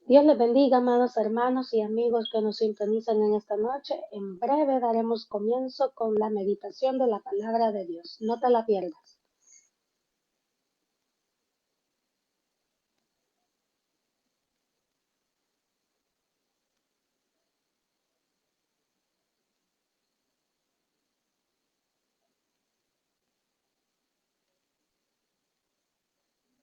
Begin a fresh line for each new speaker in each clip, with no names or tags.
Dios les bendiga, amados hermanos y amigos que nos sintonizan en esta noche. En breve daremos comienzo con la meditación de la palabra de Dios. No te la pierdas.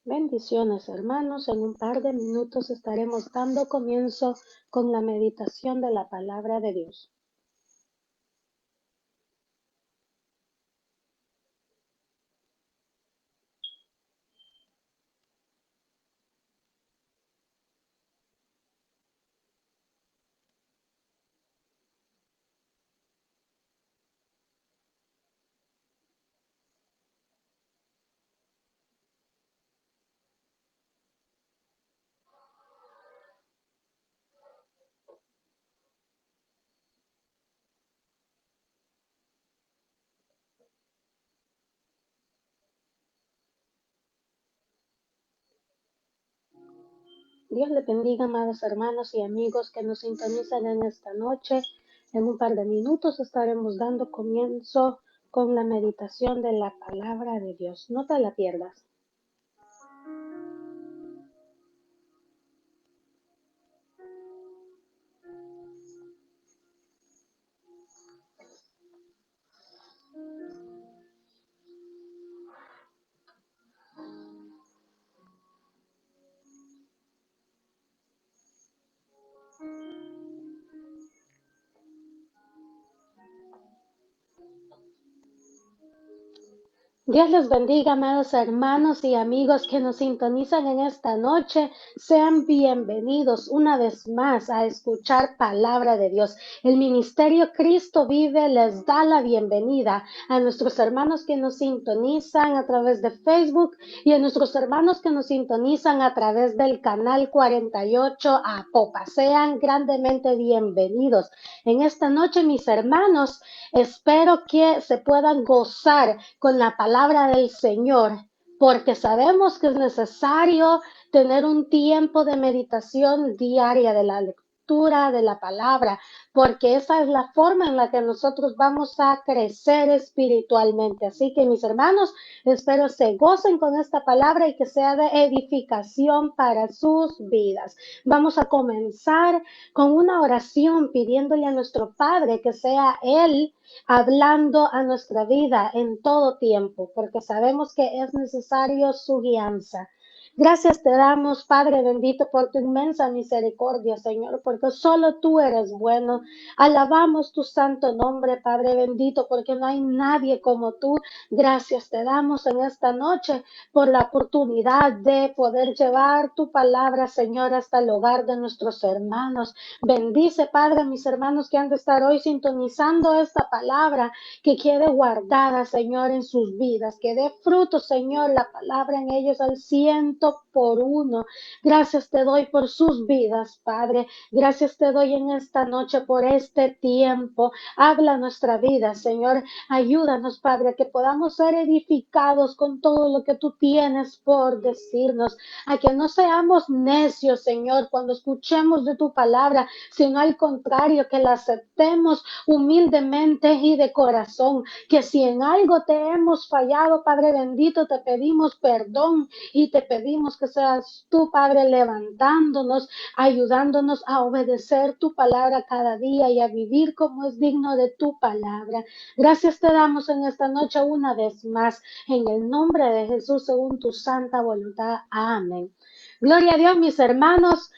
Bendiciones, hermanos. En un par de minutos estaremos dando comienzo con la meditación de la palabra de Dios. Dios les bendiga, amados hermanos y amigos que nos sintonizan en esta noche. En un par de minutos estaremos dando comienzo con la meditación de la palabra de Dios. No te la pierdas. Dios les bendiga, amados hermanos y amigos que nos sintonizan en esta noche. Sean bienvenidos una vez más a escuchar palabra de Dios. El Ministerio Cristo Vive les da la bienvenida a nuestros hermanos que nos sintonizan a través de Facebook y a nuestros hermanos que nos sintonizan a través del canal 48 a Popa. Sean grandemente bienvenidos. En esta noche, mis hermanos, espero que se puedan gozar con la palabra del Señor, porque sabemos que es necesario tener un tiempo de meditación diaria de la lectura de la palabra, porque esa es la forma en la que nosotros vamos a crecer espiritualmente. Así que, mis hermanos, espero se gocen con esta palabra y que sea de edificación para sus vidas. Vamos a comenzar con una oración pidiéndole a nuestro Padre que sea Él hablando a nuestra vida en todo tiempo, porque sabemos que es necesario su guianza. Gracias te damos, Padre bendito, por tu inmensa misericordia, Señor, porque solo tú eres bueno. Alabamos tu santo nombre, Padre bendito, porque no hay nadie como tú. Gracias te damos en esta noche por la oportunidad de poder llevar tu palabra, Señor, hasta el hogar de nuestros hermanos. Bendice, Padre, a mis hermanos que han de estar hoy sintonizando esta palabra, que quede guardada, Señor, en sus vidas, que dé fruto, Señor, la palabra en ellos al 100%. Gracias te doy por sus vidas, Padre. Gracias te doy en esta noche por este tiempo. Habla nuestra vida, Señor. Ayúdanos, Padre, a que podamos ser edificados con todo lo que tú tienes por decirnos, a que no seamos necios, Señor, cuando escuchemos de tu palabra, sino al contrario, que la aceptemos humildemente y de corazón, que si en algo te hemos fallado, Padre bendito, te pedimos perdón y te pedimos que seas tú, Padre, levantándonos, ayudándonos a obedecer tu palabra cada día y a vivir como es digno de tu palabra. Gracias te damos en esta noche una vez más, en el nombre de Jesús, según tu santa voluntad. Amén. Gloria a Dios, mis hermanos.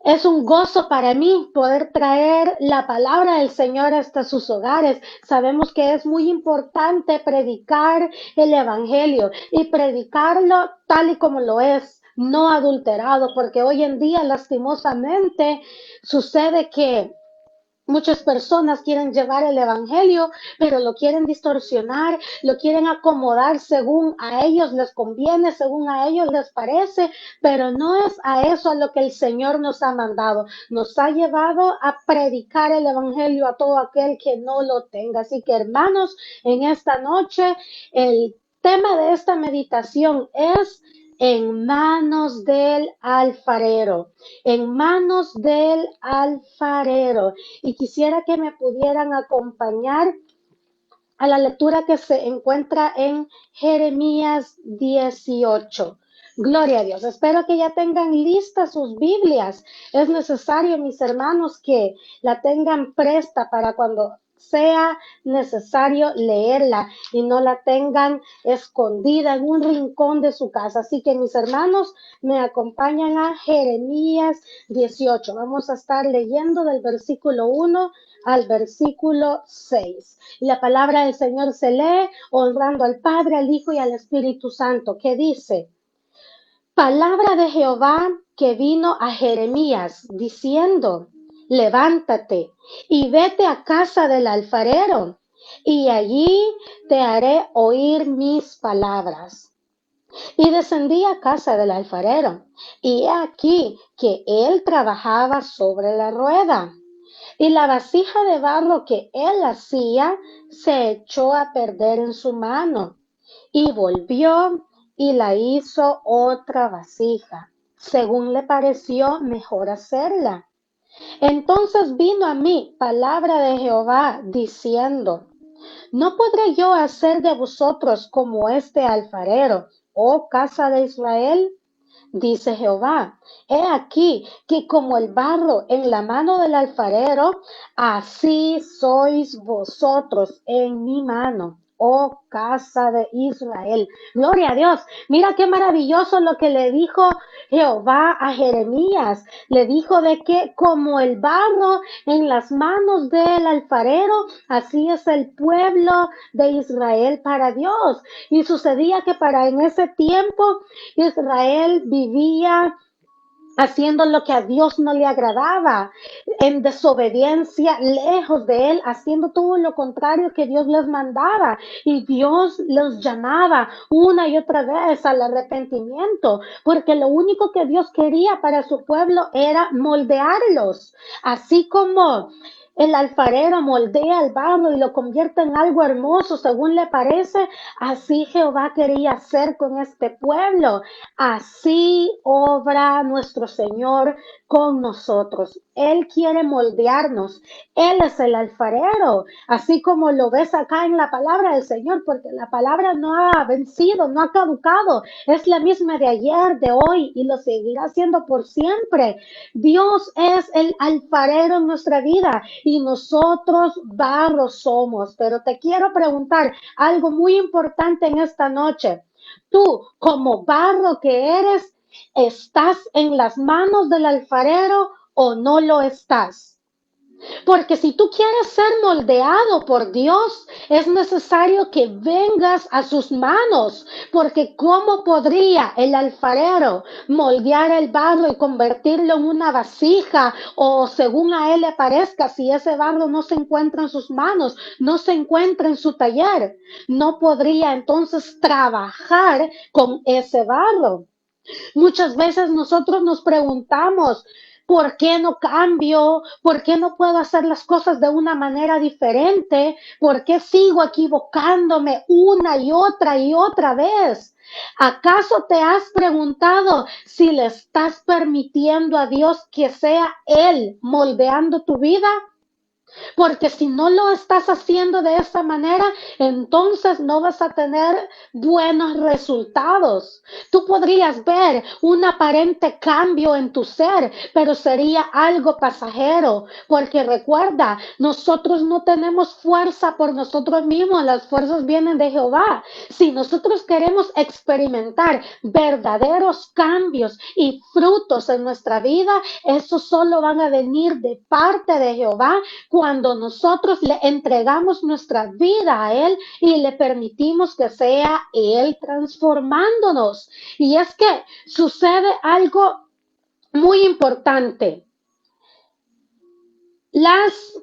Es un gozo para mí poder traer la palabra del Señor hasta sus hogares. Sabemos que es muy importante predicar el evangelio y predicarlo tal y como lo es, no adulterado, porque hoy en día lastimosamente sucede que muchas personas quieren llevar el evangelio, pero lo quieren distorsionar, lo quieren acomodar según a ellos les conviene, según a ellos les parece, pero no es a eso a lo que el Señor nos ha mandado. Nos ha llevado a predicar el evangelio a todo aquel que no lo tenga. Así que, hermanos, en esta noche el tema de esta meditación es en manos del alfarero, en manos del alfarero. Y quisiera que me pudieran acompañar a la lectura que se encuentra en Jeremías 18. Gloria a Dios. Espero que ya tengan listas sus Biblias. Es necesario, mis hermanos, que la tengan presta para cuando sea necesario leerla y no la tengan escondida en un rincón de su casa. Así que mis hermanos me acompañan a Jeremías 18. Vamos a estar leyendo del versículo 1 al versículo 6. Y la palabra del Señor se lee honrando al Padre, al Hijo y al Espíritu Santo, que dice: palabra de Jehová que vino a Jeremías diciendo: levántate y vete a casa del alfarero, y allí te haré oír mis palabras. Y descendí a casa del alfarero, y he aquí que él trabajaba sobre la rueda. Y la vasija de barro que él hacía se echó a perder en su mano, y volvió y la hizo otra vasija, según le pareció mejor hacerla. Entonces vino a mí palabra de Jehová, diciendo: ¿no podré yo hacer de vosotros como este alfarero, oh casa de Israel? Dice Jehová: he aquí que como el barro en la mano del alfarero, así sois vosotros en mi mano, oh casa de Israel. Gloria a Dios. Mira qué maravilloso lo que le dijo Jehová a Jeremías. Le dijo de que como el barro en las manos del alfarero, así es el pueblo de Israel para Dios. Y sucedía que para en ese tiempo Israel vivía haciendo lo que a Dios no le agradaba, en desobediencia, lejos de él, haciendo todo lo contrario que Dios les mandaba. Y Dios los llamaba una y otra vez al arrepentimiento, porque lo único que Dios quería para su pueblo era moldearlos, así como el alfarero moldea el barro y lo convierte en algo hermoso según le parece. Así Jehová quería hacer con este pueblo. Así obra nuestro Señor con nosotros. Él quiere moldearnos. Él es el alfarero, así como lo ves acá en la palabra del Señor, porque la palabra no ha vencido, no ha caducado. Es la misma de ayer, de hoy, y lo seguirá siendo por siempre. Dios es el alfarero en nuestra vida y nosotros barro somos. Pero te quiero preguntar algo muy importante en esta noche. Tú, como barro que eres, ¿estás en las manos del alfarero o no lo estás? Porque si tú quieres ser moldeado por Dios, es necesario que vengas a sus manos, porque ¿cómo podría el alfarero moldear el barro y convertirlo en una vasija o según a él le parezca si ese barro no se encuentra en sus manos, no se encuentra en su taller? No podría entonces trabajar con ese barro. Muchas veces nosotros nos preguntamos: ¿por qué no cambio? ¿Por qué no puedo hacer las cosas de una manera diferente? ¿Por qué sigo equivocándome una y otra vez? ¿Acaso te has preguntado si le estás permitiendo a Dios que sea Él moldeando tu vida? Porque si no lo estás haciendo de esa manera, entonces no vas a tener buenos resultados. Tú podrías ver un aparente cambio en tu ser, pero sería algo pasajero. Porque recuerda, nosotros no tenemos fuerza por nosotros mismos, las fuerzas vienen de Jehová. Si nosotros queremos experimentar verdaderos cambios y frutos en nuestra vida, esos solo van a venir de parte de Jehová cuando nosotros le entregamos nuestra vida a Él y le permitimos que sea Él transformándonos. Y es que sucede algo muy importante. Las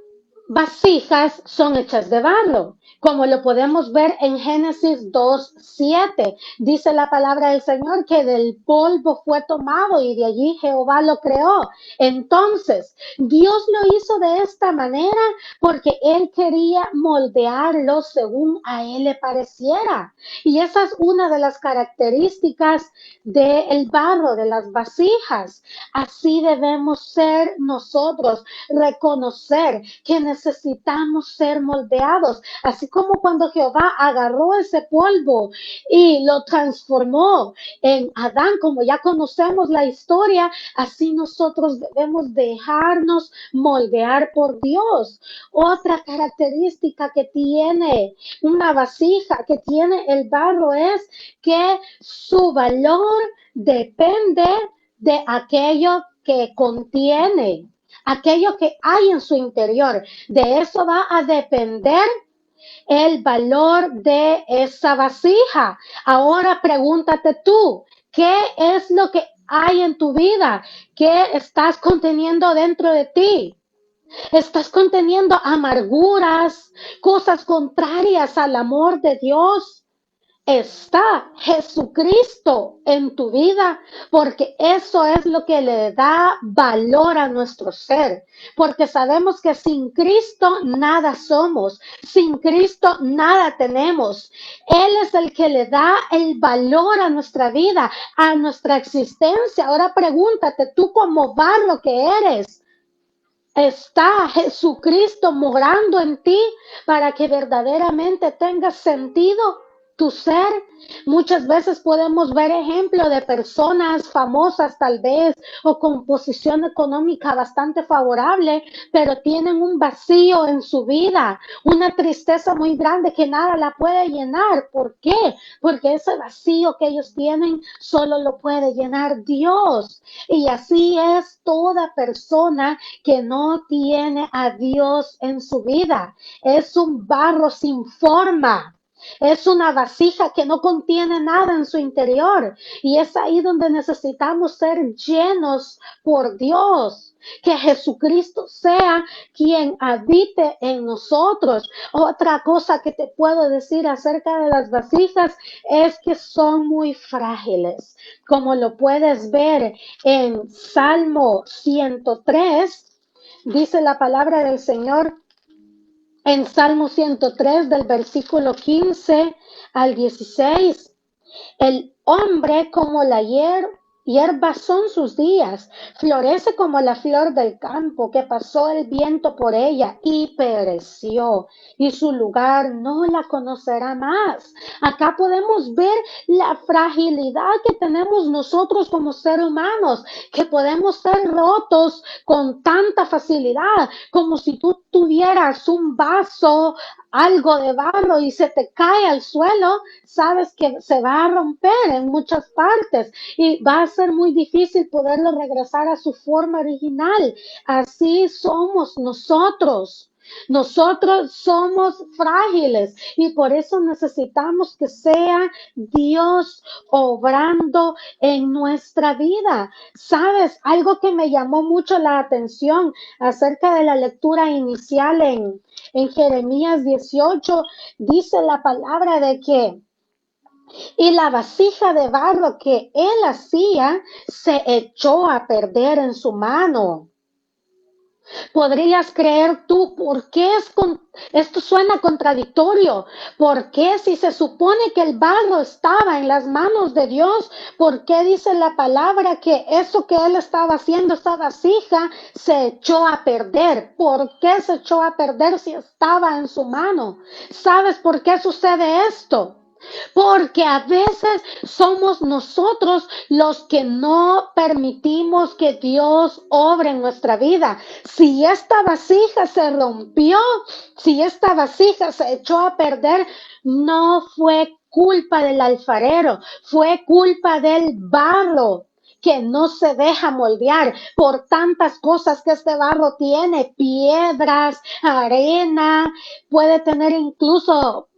vasijas son hechas de barro, como lo podemos ver en Génesis 2:7. Dice la palabra del Señor que del polvo fue tomado y de allí Jehová lo creó. Entonces, Dios lo hizo de esta manera porque Él quería moldearlo según a Él le pareciera. Y esa es una de las características del barro, de las vasijas. Así debemos ser nosotros, reconocer que necesitamos ser moldeados, así como cuando Jehová agarró ese polvo y lo transformó en Adán, como ya conocemos la historia, así nosotros debemos dejarnos moldear por Dios. Otra característica que tiene una vasija, que tiene el barro, es que su valor depende de aquello que contiene, aquello que hay en su interior. De eso va a depender el valor de esa vasija. Ahora pregúntate tú, ¿qué es lo que hay en tu vida? ¿Qué estás conteniendo dentro de ti? ¿Estás conteniendo amarguras, cosas contrarias al amor de Dios? ¿Está Jesucristo en tu vida? Porque eso es lo que le da valor a nuestro ser. Porque sabemos que sin Cristo nada somos, sin Cristo nada tenemos. Él es el que le da el valor a nuestra vida, a nuestra existencia. Ahora pregúntate, tú como barro que eres, ¿está Jesucristo morando en ti para que verdaderamente tenga sentido tu ser? Muchas veces podemos ver ejemplo de personas famosas tal vez o con posición económica bastante favorable, pero tienen un vacío en su vida, una tristeza muy grande que nada la puede llenar. ¿Por qué? Porque ese vacío que ellos tienen solo lo puede llenar Dios. Y así es toda persona que no tiene a Dios en su vida. Es un barro sin forma. Es una vasija que no contiene nada en su interior. Y es ahí donde necesitamos ser llenos por Dios. Que Jesucristo sea quien habite en nosotros. Otra cosa que te puedo decir acerca de las vasijas es que son muy frágiles. Como lo puedes ver en Salmo 103, dice la palabra del Señor en Salmo 103 del versículo 15 al 16. El hombre como la hierba son sus días, florece como la flor del campo, que pasó el viento por ella y pereció, y su lugar no la conocerá más. Acá podemos ver la fragilidad que tenemos nosotros como seres humanos, que podemos ser rotos con tanta facilidad, como si tú tuvieras un vaso, algo de barro y se te cae al suelo, sabes que se va a romper en muchas partes y va a ser muy difícil poderlo regresar a su forma original. Así somos nosotros. Nosotros somos frágiles y por eso necesitamos que sea Dios obrando en nuestra vida. ¿Sabes? Algo que me llamó mucho la atención acerca de la lectura inicial en Jeremías 18, dice la palabra de que y la vasija de barro que él hacía se echó a perder en su mano. Podrías creer tú, ¿por qué esto suena contradictorio? ¿Por qué si se supone que el barro estaba en las manos de Dios, por qué dice la palabra que eso que él estaba haciendo, esa vasija, se echó a perder? ¿Por qué se echó a perder si estaba en su mano? ¿Sabes por qué sucede esto? Porque a veces somos nosotros los que no permitimos que Dios obre en nuestra vida. Si esta vasija se rompió, si esta vasija se echó a perder, no fue culpa del alfarero, fue culpa del barro que no se deja moldear por tantas cosas que este barro tiene, piedras, arena, puede tener incluso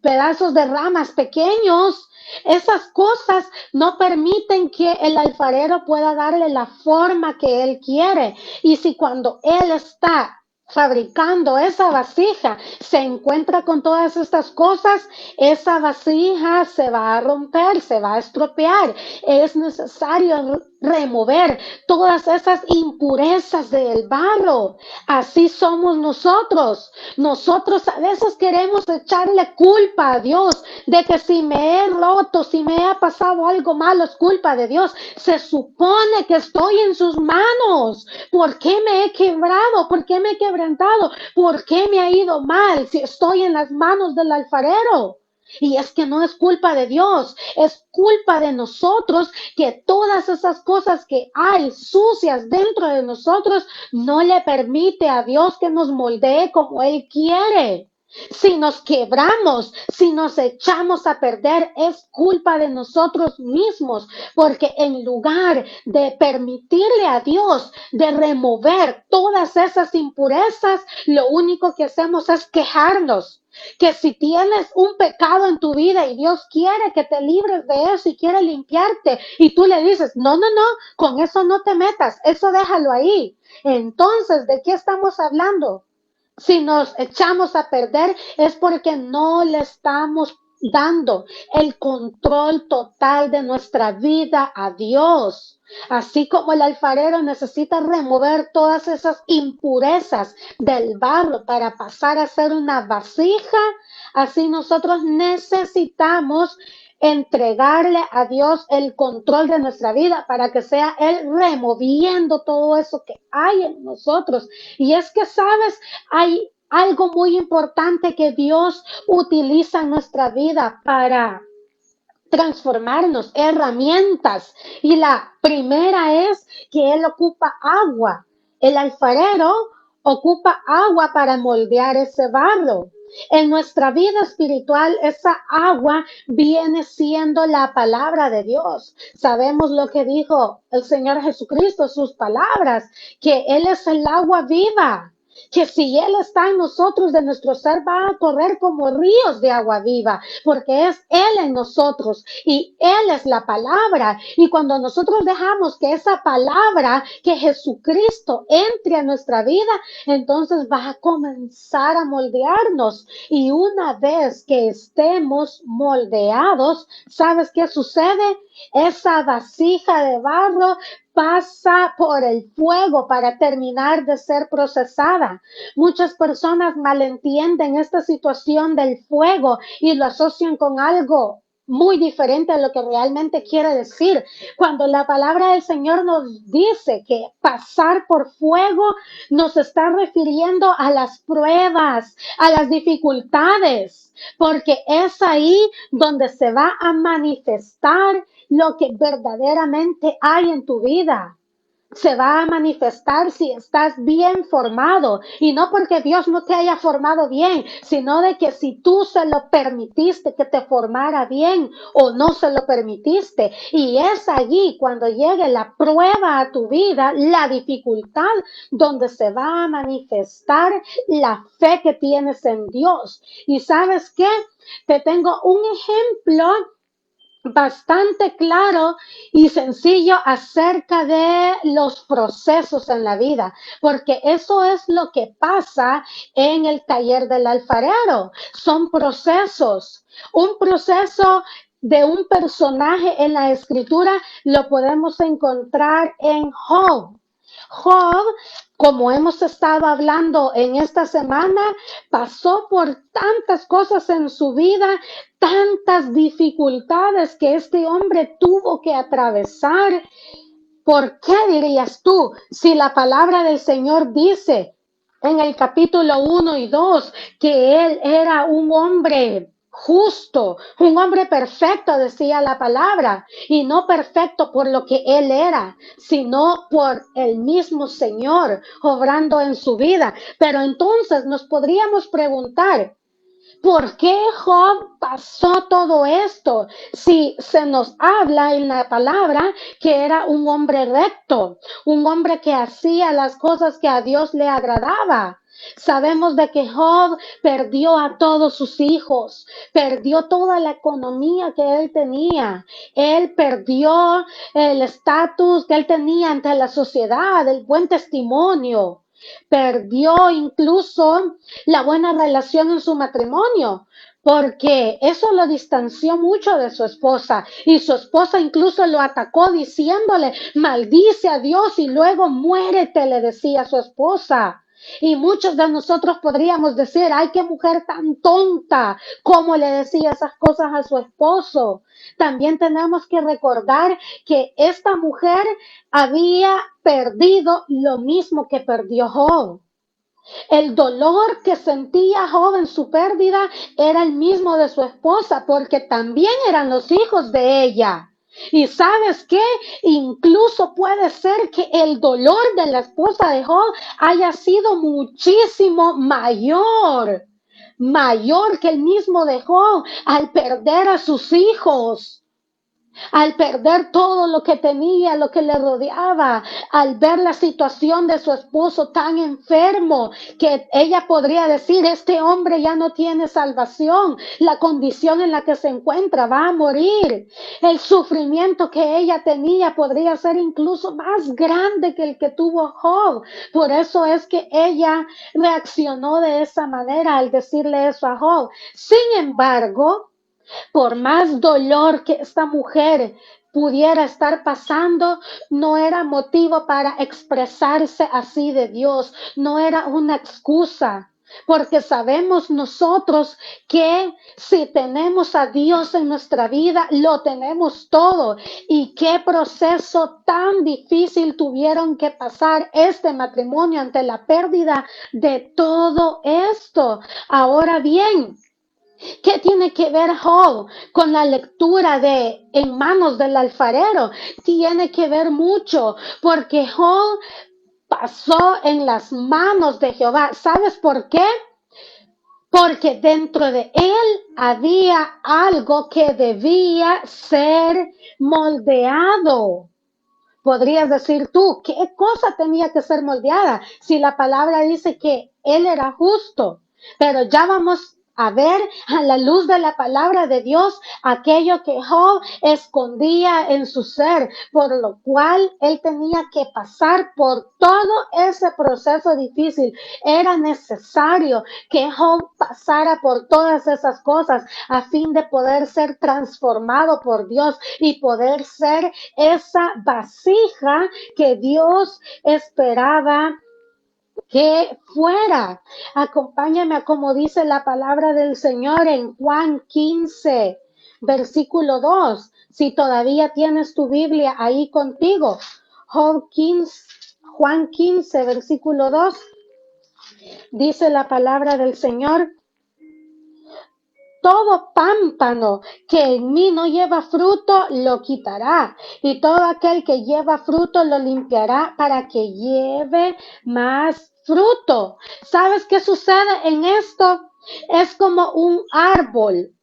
pedazos de ramas pequeños. Esas cosas no permiten que el alfarero pueda darle la forma que él quiere. Y si cuando él está fabricando esa vasija, se encuentra con todas estas cosas, esa vasija se va a romper, se va a estropear. Es necesario remover todas esas impurezas del barro. Así somos nosotros. Nosotros a veces queremos echarle culpa a Dios de que si me he roto, si me ha pasado algo malo, es culpa de Dios. Se supone que estoy en sus manos. ¿Por qué me he quebrado? ¿Por qué me he quebrantado? ¿Por qué me ha ido mal si estoy en las manos del alfarero? Y es que no es culpa de Dios, es culpa de nosotros que todas esas cosas que hay sucias dentro de nosotros no le permite a Dios que nos moldee como Él quiere. Si nos quebramos, si nos echamos a perder, es culpa de nosotros mismos, porque en lugar de permitirle a Dios de remover todas esas impurezas, lo único que hacemos es quejarnos. Que si tienes un pecado en tu vida y Dios quiere que te libres de eso y quiere limpiarte y tú le dices, no, no, no, con eso no te metas, eso déjalo ahí. Entonces, ¿de qué estamos hablando? Si nos echamos a perder es porque no le estamos dando el control total de nuestra vida a Dios. Así como el alfarero necesita remover todas esas impurezas del barro para pasar a ser una vasija, así nosotros necesitamos entregarle a Dios el control de nuestra vida para que sea Él removiendo todo eso que hay en nosotros. Y es que, ¿sabes? Hay algo muy importante que Dios utiliza en nuestra vida para transformarnos, herramientas. Y la primera es que Él ocupa agua. El alfarero ocupa agua para moldear ese barro. En nuestra vida espiritual, esa agua viene siendo la palabra de Dios. Sabemos lo que dijo el Señor Jesucristo, sus palabras, que Él es el agua viva, que si Él está en nosotros, de nuestro ser va a correr como ríos de agua viva, porque es Él en nosotros y Él es la palabra. Y cuando nosotros dejamos que esa palabra, que Jesucristo entre a nuestra vida, entonces va a comenzar a moldearnos. Y una vez que estemos moldeados, ¿sabes qué sucede? Esa vasija de barro pasa por el fuego para terminar de ser procesada. Muchas personas malentienden esta situación del fuego y lo asocian con algo muy diferente a lo que realmente quiere decir. Cuando la palabra del Señor nos dice que pasar por fuego, nos está refiriendo a las pruebas, a las dificultades, porque es ahí donde se va a manifestar lo que verdaderamente hay en tu vida. Se va a manifestar si estás bien formado, y no porque Dios no te haya formado bien, sino de que si tú se lo permitiste que te formara bien o no se lo permitiste. Y es allí cuando llegue la prueba a tu vida, la dificultad, donde se va a manifestar la fe que tienes en Dios. Y ¿sabes qué? Te tengo un ejemplo bastante claro y sencillo acerca de los procesos en la vida, porque eso es lo que pasa en el taller del alfarero. Son procesos. Un proceso de un personaje en la escritura lo podemos encontrar en Job. Job, como hemos estado hablando en esta semana, pasó por tantas cosas en su vida, tantas dificultades que este hombre tuvo que atravesar. ¿Por qué dirías tú si la palabra del Señor dice en el capítulo 1 y 2 que él era un hombre justo, un hombre perfecto, decía la palabra, y no perfecto por lo que él era, sino por el mismo Señor obrando en su vida? Pero entonces nos podríamos preguntar, ¿por qué Job pasó todo esto? Si se nos habla en la palabra que era un hombre recto, un hombre que hacía las cosas que a Dios le agradaba. Sabemos de que Job perdió a todos sus hijos, perdió toda la economía que él tenía, él perdió el estatus que él tenía ante la sociedad, el buen testimonio. perdió incluso la buena relación en su matrimonio, porque eso lo distanció mucho de su esposa y su esposa incluso lo atacó diciéndole, maldice a Dios y luego muérete, le decía a su esposa. Y muchos de nosotros podríamos decir, ay, qué mujer tan tonta, cómo le decía esas cosas a su esposo. También tenemos que recordar que esta mujer había perdido lo mismo que perdió Job. El dolor que sentía Job en su pérdida era el mismo de su esposa, porque también eran los hijos de ella. Y sabes qué, incluso puede ser que el dolor de la esposa de Job haya sido muchísimo mayor que el mismo de Job al perder a sus hijos. Al perder todo lo que tenía, lo que le rodeaba, al ver la situación de su esposo tan enfermo, que ella podría decir, este hombre ya no tiene salvación, la condición en la que se encuentra va a morir. El sufrimiento que ella tenía podría ser incluso más grande que el que tuvo Job. Por eso es que ella reaccionó de esa manera al decirle eso a Job. Sin embargo, por más dolor que esta mujer pudiera estar pasando, no era motivo para expresarse así de Dios, no era una excusa. Porque sabemos nosotros que si tenemos a Dios en nuestra vida, lo tenemos todo. Y qué proceso tan difícil tuvieron que pasar este matrimonio ante la pérdida de todo esto. Ahora bien, ¿qué tiene que ver Job con la lectura de En manos del alfarero? Tiene que ver mucho, porque Job pasó en las manos de Jehová. ¿Sabes por qué? Porque dentro de él había algo que debía ser moldeado. Podrías decir tú, ¿qué cosa tenía que ser moldeada? Si la palabra dice que él era justo, pero ya vamos a ver a la luz de la palabra de Dios aquello que Job escondía en su ser, por lo cual él tenía que pasar por todo ese proceso difícil. Era necesario que Job pasara por todas esas cosas a fin de poder ser transformado por Dios y poder ser esa vasija que Dios esperaba que fuera. Acompáñame a como dice la palabra del Señor en Juan 15, versículo 2. Si todavía tienes tu Biblia ahí contigo, Juan 15, versículo 2, dice la palabra del Señor. Todo pámpano que en mí no lleva fruto, lo quitará. Y todo aquel que lleva fruto, lo limpiará para que lleve más fruto. ¿Sabes qué sucede en esto? Es como un árbol.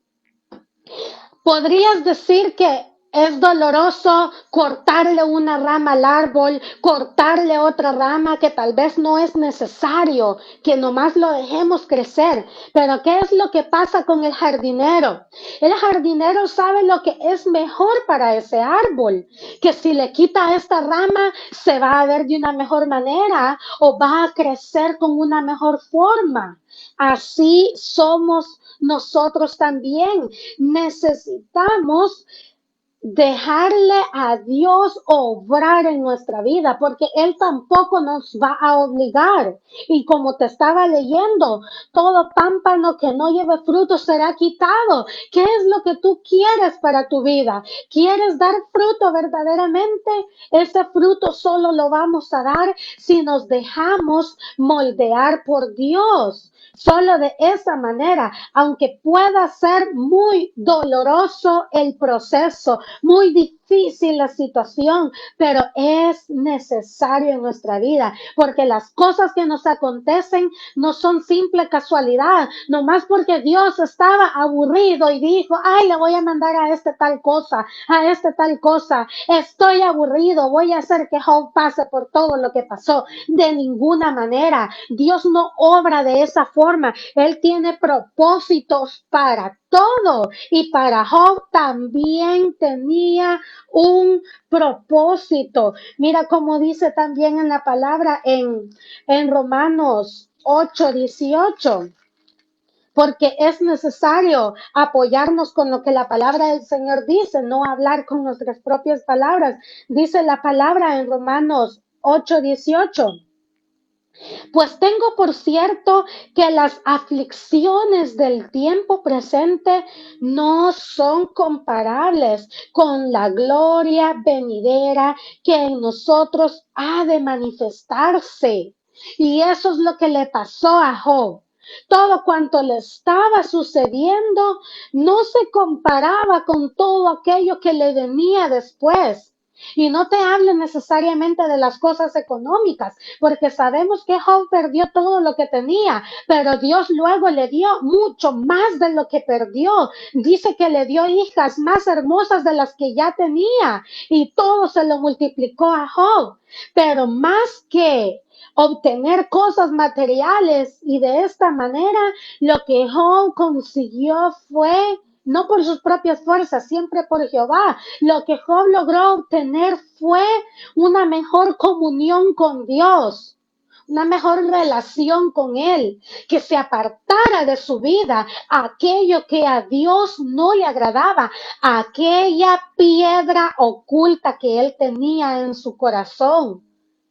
Podrías decir que es doloroso cortarle una rama al árbol, cortarle otra rama que tal vez no es necesario, que nomás lo dejemos crecer. Pero ¿qué es lo que pasa con el jardinero? El jardinero sabe lo que es mejor para ese árbol, que si le quita esta rama se va a ver de una mejor manera o va a crecer con una mejor forma. Así somos nosotros también. Necesitamos dejarle a Dios obrar en nuestra vida, porque Él tampoco nos va a obligar. Y como te estaba leyendo, todo pámpano que no lleve fruto será quitado. ¿Qué es lo que tú quieres para tu vida? ¿Quieres dar fruto verdaderamente? Ese fruto solo lo vamos a dar si nos dejamos moldear por Dios. Solo de esa manera, aunque pueda ser muy doloroso el proceso, muy difícil la situación, pero es necesario en nuestra vida, porque las cosas que nos acontecen no son simple casualidad, nomás porque Dios estaba aburrido y dijo, ay, le voy a mandar a este tal cosa, a este tal cosa, estoy aburrido, voy a hacer que Job pase por todo lo que pasó. De ninguna manera, Dios no obra de esa forma, Él tiene propósitos para todo y para Job también tenía un propósito. Mira como dice también en la palabra en Romanos 8:18, porque es necesario apoyarnos con lo que la palabra del Señor dice, no hablar con nuestras propias palabras. Dice la palabra en Romanos 8:18. Pues tengo por cierto que las aflicciones del tiempo presente no son comparables con la gloria venidera que en nosotros ha de manifestarse. Y eso es lo que le pasó a Job. Todo cuanto le estaba sucediendo no se comparaba con todo aquello que le venía después. Y no te hablo necesariamente de las cosas económicas, porque sabemos que Job perdió todo lo que tenía, pero Dios luego le dio mucho más de lo que perdió. Dice que le dio hijas más hermosas de las que ya tenía y todo se lo multiplicó a Job. Pero más que obtener cosas materiales y de esta manera, lo que Job consiguió fue no por sus propias fuerzas, siempre por Jehová. Lo que Job logró obtener fue una mejor comunión con Dios, una mejor relación con Él, que se apartara de su vida aquello que a Dios no le agradaba, aquella piedra oculta que Él tenía en su corazón,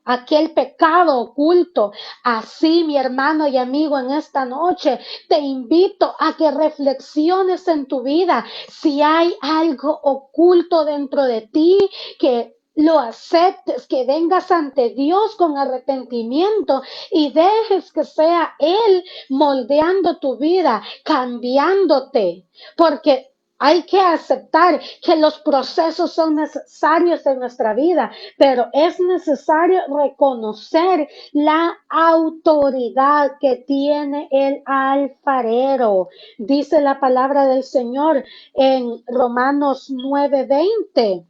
aquel pecado oculto. Así, mi hermano y amigo, en esta noche te invito a que reflexiones en tu vida si hay algo oculto dentro de ti, que lo aceptes, que vengas ante Dios con arrepentimiento y dejes que sea Él moldeando tu vida, cambiándote, porque hay que aceptar que los procesos son necesarios en nuestra vida, pero es necesario reconocer la autoridad que tiene el alfarero. Dice la palabra del Señor en Romanos 9:20.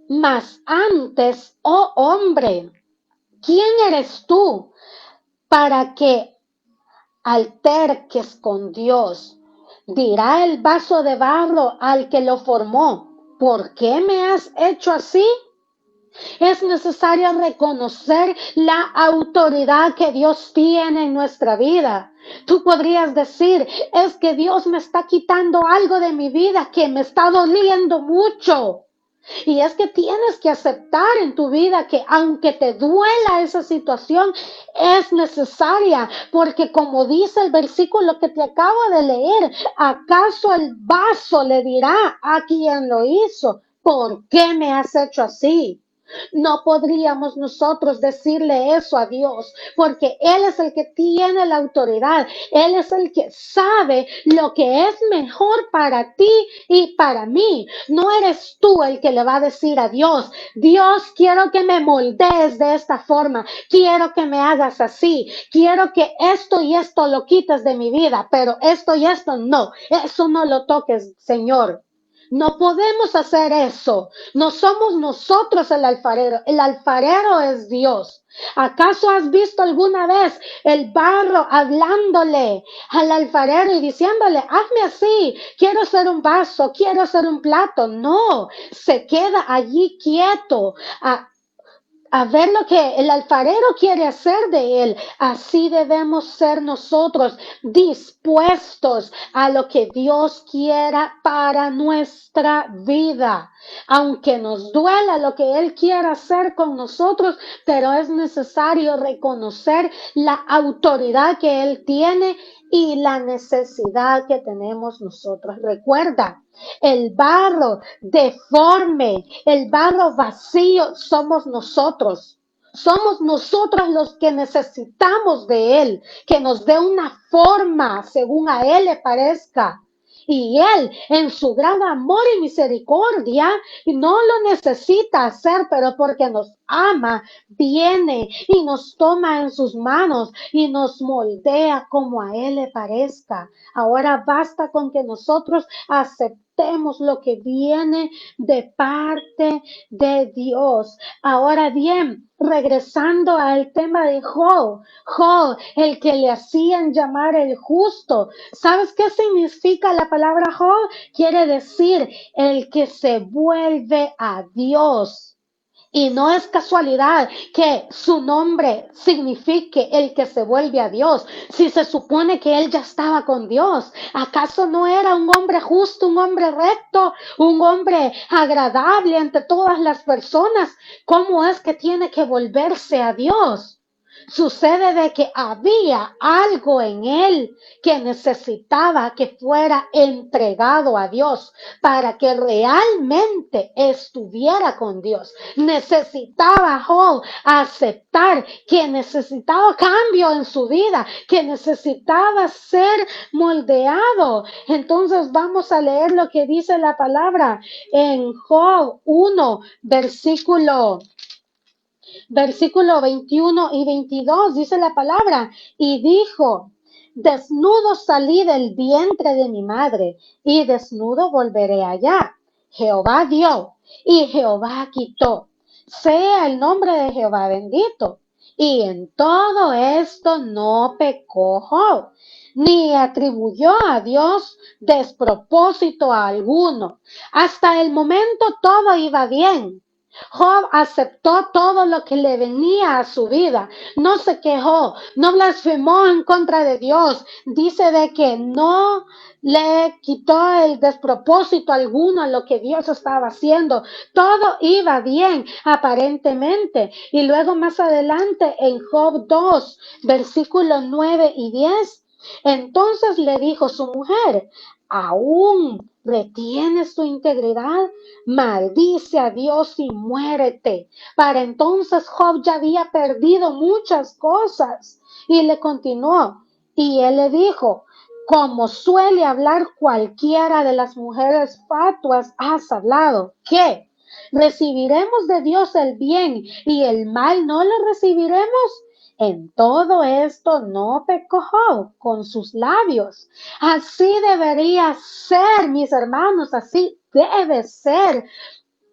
Mas antes, oh hombre, ¿quién eres tú para que alterques con Dios? Dirá el vaso de barro al que lo formó: ¿por qué me has hecho así? Es necesario reconocer la autoridad que Dios tiene en nuestra vida. Tú podrías decir: es que Dios me está quitando algo de mi vida que me está doliendo mucho. Y es que tienes que aceptar en tu vida que aunque te duela esa situación, es necesaria, porque como dice el versículo que te acabo de leer, ¿acaso el vaso le dirá a quien lo hizo: ¿por qué me has hecho así? No podríamos nosotros decirle eso a Dios, porque Él es el que tiene la autoridad. Él es el que sabe lo que es mejor para ti y para mí. No eres tú el que le va a decir a Dios: Dios, quiero que me moldees de esta forma, quiero que me hagas así, quiero que esto y esto lo quites de mi vida, pero esto y esto no, eso no lo toques, Señor. No podemos hacer eso. No somos nosotros el alfarero es Dios. ¿Acaso has visto alguna vez el barro hablándole al alfarero y diciéndole: hazme así, quiero ser un vaso, quiero ser un plato? No, se queda allí quieto a ver lo que el alfarero quiere hacer de él. Así debemos ser nosotros, dispuestos a lo que Dios quiera para nuestra vida. Aunque nos duela lo que Él quiera hacer con nosotros, pero es necesario reconocer la autoridad que Él tiene y la necesidad que tenemos nosotros. Recuerda, el barro deforme, el barro vacío somos nosotros. Somos nosotros los que necesitamos de Él, que nos dé una forma según a Él le parezca. Y Él, en su gran amor y misericordia, no lo necesita hacer, pero porque nos ama, viene y nos toma en sus manos y nos moldea como a Él le parezca. Ahora basta con que nosotros aceptemos aceptemos lo que viene de parte de Dios. Ahora bien, regresando al tema de Job, Job, el que le hacían llamar el justo. ¿Sabes qué significa la palabra Job? Quiere decir el que se vuelve a Dios. Y no es casualidad que su nombre signifique el que se vuelve a Dios. Si se supone que él ya estaba con Dios, ¿acaso no era un hombre justo, un hombre recto, un hombre agradable ante todas las personas? ¿Cómo es que tiene que volverse a Dios? Sucede de que había algo en él que necesitaba que fuera entregado a Dios para que realmente estuviera con Dios. Necesitaba Job aceptar que necesitaba cambio en su vida, que necesitaba ser moldeado. Entonces vamos a leer lo que dice la palabra en Job 1, versículo 21 y 22, dice la palabra, y dijo: desnudo salí del vientre de mi madre, y desnudo volveré allá. Jehová dio, y Jehová quitó. Sea el nombre de Jehová bendito. Y en todo esto no pecó Job, ni atribuyó a Dios despropósito alguno. Hasta el momento todo iba bien. Job aceptó todo lo que le venía a su vida. No se quejó, no blasfemó en contra de Dios. Dice de que no le quitó el despropósito alguno a lo que Dios estaba haciendo. Todo iba bien, aparentemente. Y luego más adelante en Job 2, versículos 9 y 10, entonces le dijo su mujer: ¿aún retienes tu integridad? Maldice a Dios y muérete. Para entonces Job ya había perdido muchas cosas. Y le continuó. Y él le dijo: como suele hablar cualquiera de las mujeres fatuas, has hablado. ¿Qué? ¿Recibiremos de Dios el bien y el mal no lo recibiremos? En todo esto no pecó Job con sus labios. Así debería ser, mis hermanos, así debe ser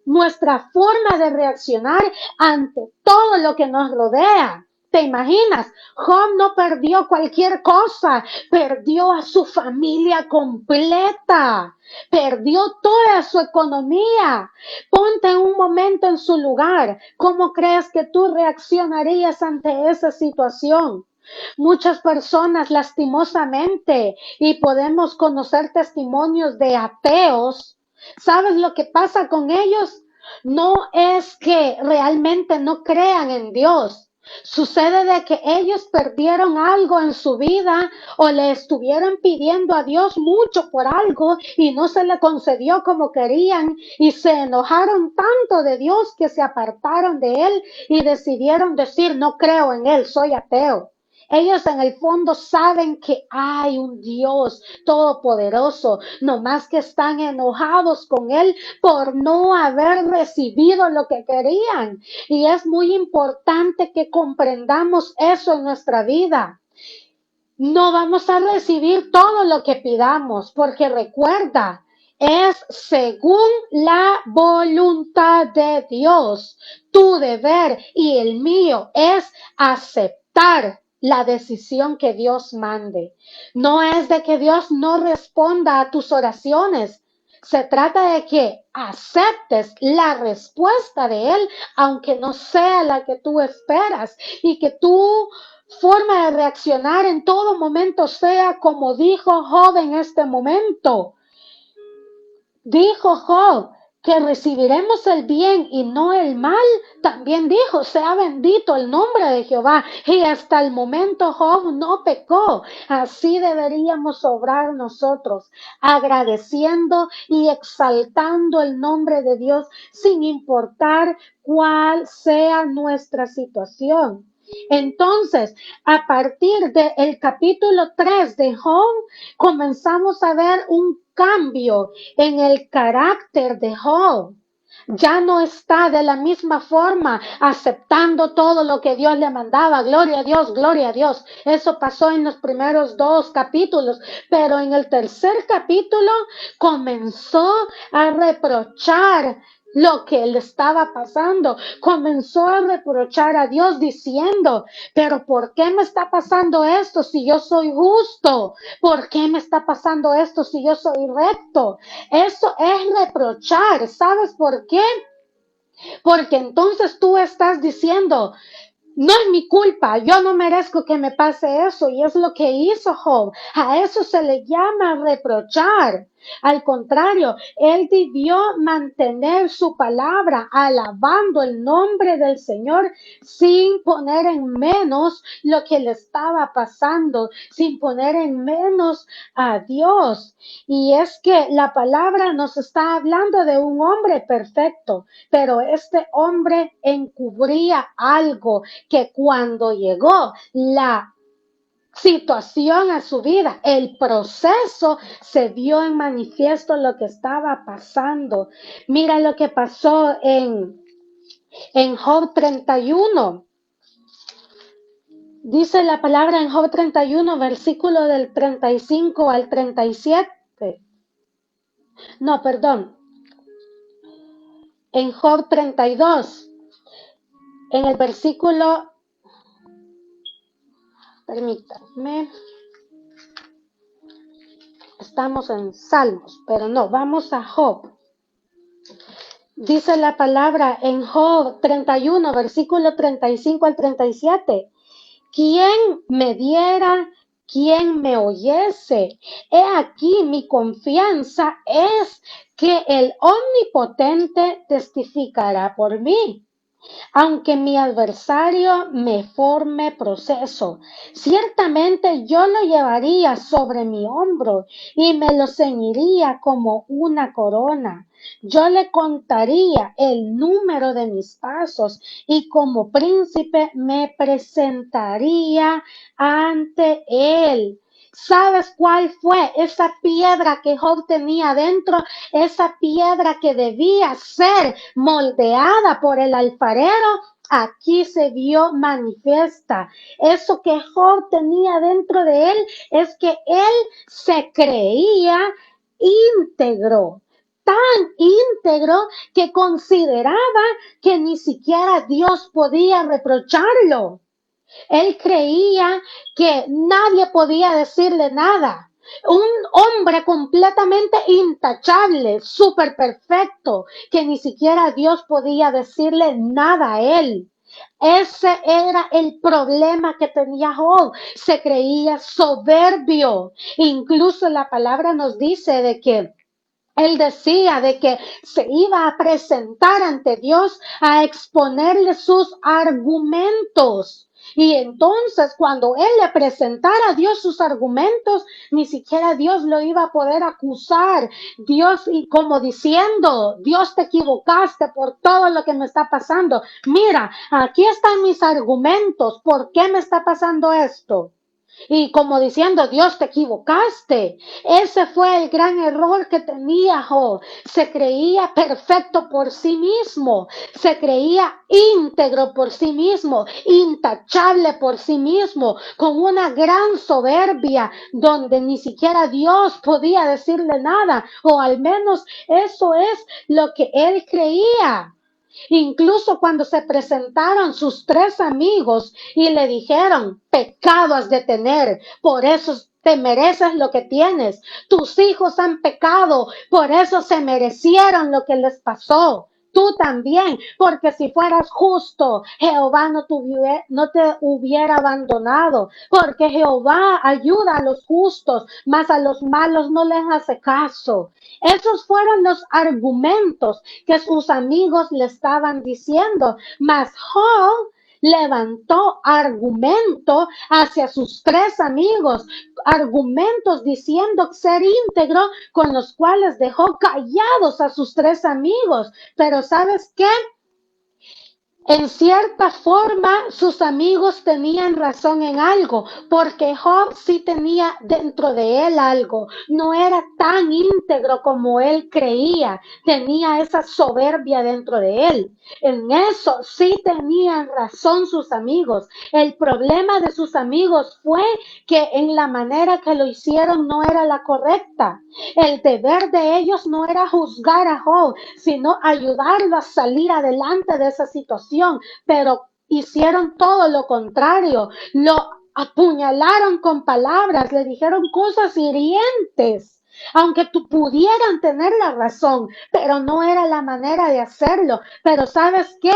nuestra forma de reaccionar ante todo lo que nos rodea. ¿Te imaginas? Job no perdió cualquier cosa, perdió a su familia completa, perdió toda su economía. Ponte un momento en su lugar. ¿Cómo crees que tú reaccionarías ante esa situación? Muchas personas lastimosamente, y podemos conocer testimonios de ateos. ¿Sabes lo que pasa con ellos? No es que realmente no crean en Dios. Sucede de que ellos perdieron algo en su vida o le estuvieron pidiendo a Dios mucho por algo y no se le concedió como querían y se enojaron tanto de Dios que se apartaron de él y decidieron decir: no creo en él, soy ateo. Ellos en el fondo saben que hay un Dios todopoderoso, nomás que están enojados con Él por no haber recibido lo que querían. Y es muy importante que comprendamos eso en nuestra vida. No vamos a recibir todo lo que pidamos, porque recuerda, es según la voluntad de Dios. Tu deber y el mío es aceptar la decisión que Dios mande. No es de que Dios no responda a tus oraciones. Se trata de que aceptes la respuesta de Él, aunque no sea la que tú esperas, y que tu forma de reaccionar en todo momento sea como dijo Job en este momento. Dijo Job que recibiremos el bien y no el mal. También dijo: sea bendito el nombre de Jehová. Y hasta el momento Job no pecó. Así deberíamos obrar nosotros, agradeciendo y exaltando el nombre de Dios sin importar cuál sea nuestra situación. Entonces, a partir del capítulo 3 de Job, comenzamos a ver un cambio en el carácter de Job. Ya no está de la misma forma aceptando todo lo que Dios le mandaba. Gloria a Dios, gloria a Dios. Eso pasó en los primeros 2 capítulos, pero en el tercer capítulo comenzó a reprochar lo que le estaba pasando. Comenzó a reprochar a Dios diciendo, pero ¿por qué me está pasando esto si yo soy justo? ¿Por qué me está pasando esto si yo soy recto? Eso es reprochar. ¿Sabes por qué? Porque entonces tú estás diciendo, no es mi culpa, yo no merezco que me pase eso, y es lo que hizo Job. A eso se le llama reprochar. Al contrario, él debió mantener su palabra, alabando el nombre del Señor, sin poner en menos lo que le estaba pasando, sin poner en menos a Dios. Y es que la palabra nos está hablando de un hombre perfecto, pero este hombre encubría algo que cuando llegó la situación a su vida, el proceso, se vio en manifiesto lo que estaba pasando. Mira lo que pasó en Job 31. Dice la palabra en Job 31, versículo del 35 al 37. No, perdón. En Job 32, en el versículo, permítanme, estamos en Salmos, pero no, vamos a Job. Dice la palabra en Job 31, versículo 35 al 37. ¿Quién me diera, quién me oyese? He aquí mi confianza es que el Omnipotente testificará por mí. Aunque mi adversario me forme proceso, ciertamente yo lo llevaría sobre mi hombro y me lo ceñiría como una corona. Yo le contaría el número de mis pasos y como príncipe me presentaría ante él. ¿Sabes cuál fue esa piedra que Job tenía dentro? Esa piedra que debía ser moldeada por el alfarero, aquí se vio manifiesta. Eso que Job tenía dentro de él es que él se creía íntegro, tan íntegro que consideraba que ni siquiera Dios podía reprocharlo. Él creía que nadie podía decirle nada. Un hombre completamente intachable, súper perfecto, que ni siquiera Dios podía decirle nada a él. Ese era el problema que tenía Job. Se creía soberbio. Incluso la palabra nos dice de que él decía de que se iba a presentar ante Dios a exponerle sus argumentos. Y entonces cuando él le presentara a Dios sus argumentos, ni siquiera Dios lo iba a poder acusar. Dios, y como diciendo, Dios, te equivocaste por todo lo que me está pasando. Mira, aquí están mis argumentos. ¿Por qué me está pasando esto? Y como diciendo, Dios, te equivocaste. Ese fue el gran error que tenía Job. Se creía perfecto por sí mismo. Se creía íntegro por sí mismo, intachable por sí mismo, con una gran soberbia donde ni siquiera Dios podía decirle nada, o al menos eso es lo que él creía. Incluso cuando se presentaron sus 3 amigos y le dijeron, pecado has de tener, por eso te mereces lo que tienes. Tus hijos han pecado, por eso se merecieron lo que les pasó. Tú también, porque si fueras justo, Jehová no te hubiera abandonado, porque Jehová ayuda a los justos, mas a los malos no les hace caso. Esos fueron los argumentos que sus amigos le estaban diciendo, mas Job levantó argumento hacia sus 3 amigos, argumentos diciendo ser íntegro, con los cuales dejó callados a sus 3 amigos. Pero ¿sabes qué? En cierta forma, sus amigos tenían razón en algo, porque Job sí tenía dentro de él algo. No era tan íntegro como él creía, tenía esa soberbia dentro de él. En eso sí tenían razón sus amigos. El problema de sus amigos fue que en la manera que lo hicieron no era la correcta. El deber de ellos no era juzgar a Job, sino ayudarlo a salir adelante de esa situación, pero hicieron todo lo contrario, lo apuñalaron con palabras, le dijeron cosas hirientes, aunque pudieran tener la razón, pero no era la manera de hacerlo. Pero ¿sabes qué?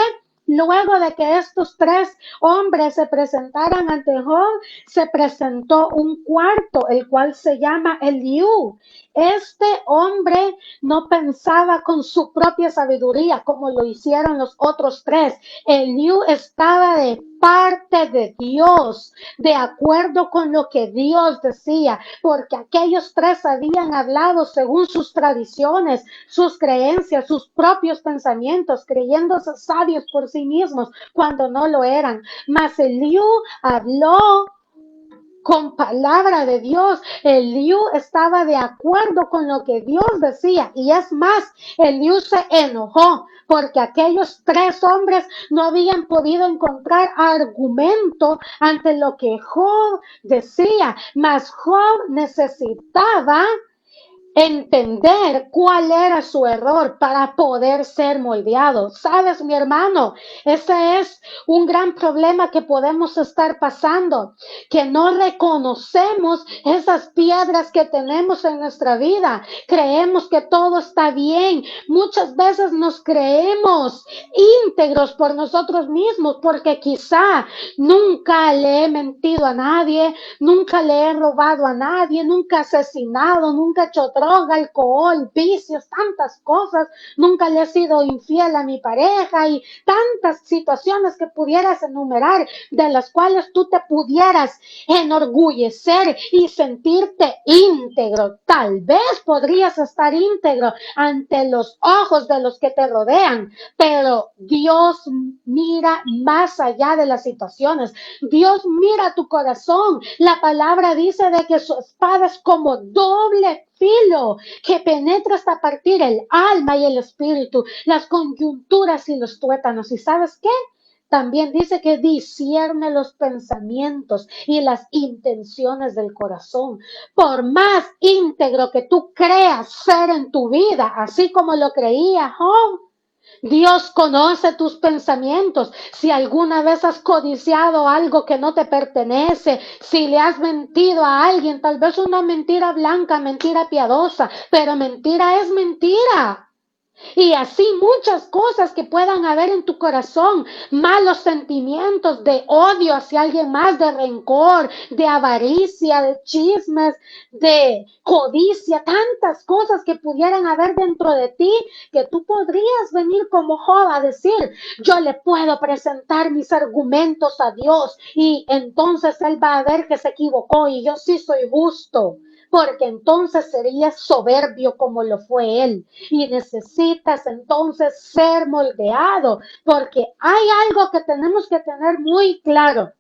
Luego de que estos tres hombres se presentaran ante Job, se presentó un cuarto, el cual se llama Eliú. Este hombre no pensaba con su propia sabiduría como lo hicieron los otros tres. Eliú estaba de parte de Dios, de acuerdo con lo que Dios decía, porque aquellos tres habían hablado según sus tradiciones, sus creencias, sus propios pensamientos, creyéndose sabios por sí mismos cuando no lo eran. Mas Eliú habló con palabra de Dios. Eliú estaba de acuerdo con lo que Dios decía, y es más, Eliú se enojó porque aquellos tres hombres no habían podido encontrar argumento ante lo que Job decía, mas Job necesitaba entender cuál era su error para poder ser moldeado. Sabes, mi hermano, ese es un gran problema que podemos estar pasando, que no reconocemos esas piedras que tenemos en nuestra vida. Creemos que todo está bien. Muchas veces nos creemos íntegros por nosotros mismos, porque quizá nunca le he mentido a nadie, nunca le he robado a nadie, nunca he asesinado, nunca he hecho droga, alcohol, vicios, tantas cosas, nunca le he sido infiel a mi pareja y tantas situaciones que pudieras enumerar, de las cuales tú te pudieras enorgullecer y sentirte íntegro. Tal vez podrías estar íntegro ante los ojos de los que te rodean, pero Dios mira más allá de las situaciones. Dios mira tu corazón. La palabra dice de que su espada es como doble filo, que penetra hasta partir el alma y el espíritu, las coyunturas y los tuétanos. ¿Y sabes qué? También dice que discierne los pensamientos y las intenciones del corazón. Por más íntegro que tú creas ser en tu vida, así como lo creía Job, Dios conoce tus pensamientos. Si alguna vez has codiciado algo que no te pertenece, si le has mentido a alguien, tal vez una mentira blanca, mentira piadosa, pero mentira es mentira. Y así muchas cosas que puedan haber en tu corazón, malos sentimientos de odio hacia alguien más, de rencor, de avaricia, de chismes, de codicia, tantas cosas que pudieran haber dentro de ti, que tú podrías venir como Job a decir, yo le puedo presentar mis argumentos a Dios y entonces Él va a ver que se equivocó y yo sí soy justo, porque entonces sería soberbio como lo fue él. Y necesitas entonces ser moldeado, porque hay algo que tenemos que tener muy claro.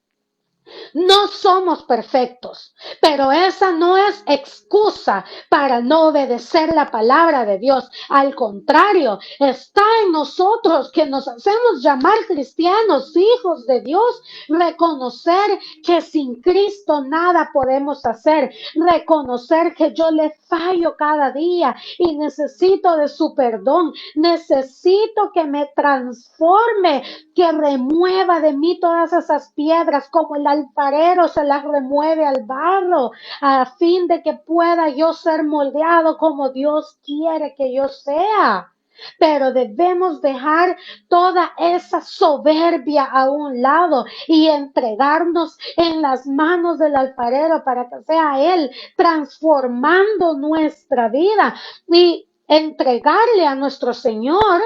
No somos perfectos, pero esa no es excusa para no obedecer la palabra de Dios. Al contrario, está en nosotros que nos hacemos llamar cristianos, hijos de Dios, reconocer que sin Cristo nada podemos hacer, reconocer que yo le fallo cada día y necesito de su perdón, necesito que me transforme, que remueva de mí todas esas piedras como el alfarero se las remueve al barro, a fin de que pueda yo ser moldeado como Dios quiere que yo sea. Pero debemos dejar toda esa soberbia a un lado y entregarnos en las manos del alfarero para que sea Él transformando nuestra vida y entregarle a nuestro Señor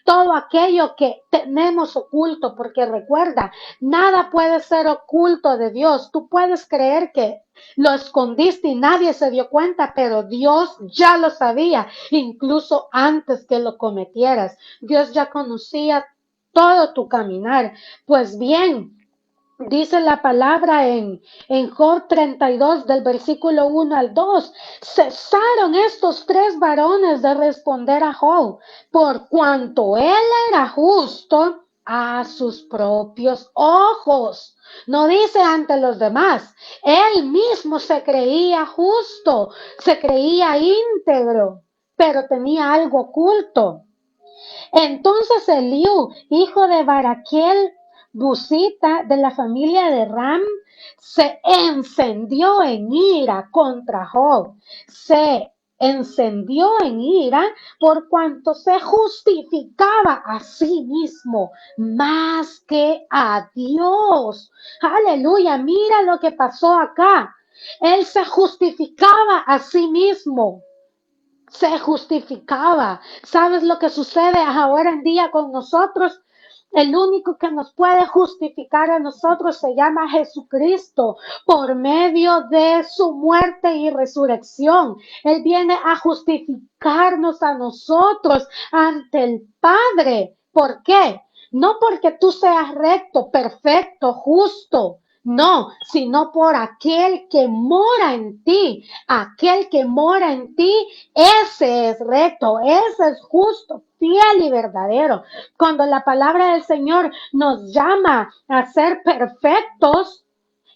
todo aquello que tenemos oculto, porque recuerda, nada puede ser oculto de Dios. Tú puedes creer que lo escondiste y nadie se dio cuenta, pero Dios ya lo sabía, incluso antes que lo cometieras. Dios ya conocía todo tu caminar. Pues bien, dice la palabra en Job 32, del versículo 1 al 2, cesaron estos tres varones de responder a Job, por cuanto él era justo a sus propios ojos. No dice ante los demás, él mismo se creía justo, se creía íntegro, pero tenía algo oculto. Entonces Eliú, hijo de Baraquiel, Busita, de la familia de Ram, se encendió en ira contra Job. Se encendió en ira por cuanto se justificaba a sí mismo más que a Dios. Aleluya, mira lo que pasó acá. Él se justificaba a sí mismo. Se justificaba. ¿Sabes lo que sucede ahora en día con nosotros? El único que nos puede justificar a nosotros se llama Jesucristo por medio de su muerte y resurrección. Él viene a justificarnos a nosotros ante el Padre. ¿Por qué? No porque tú seas recto, perfecto, justo. No, sino por aquel que mora en ti. Aquel que mora en ti, ese es recto, ese es justo, fiel y verdadero. Cuando la palabra del Señor nos llama a ser perfectos,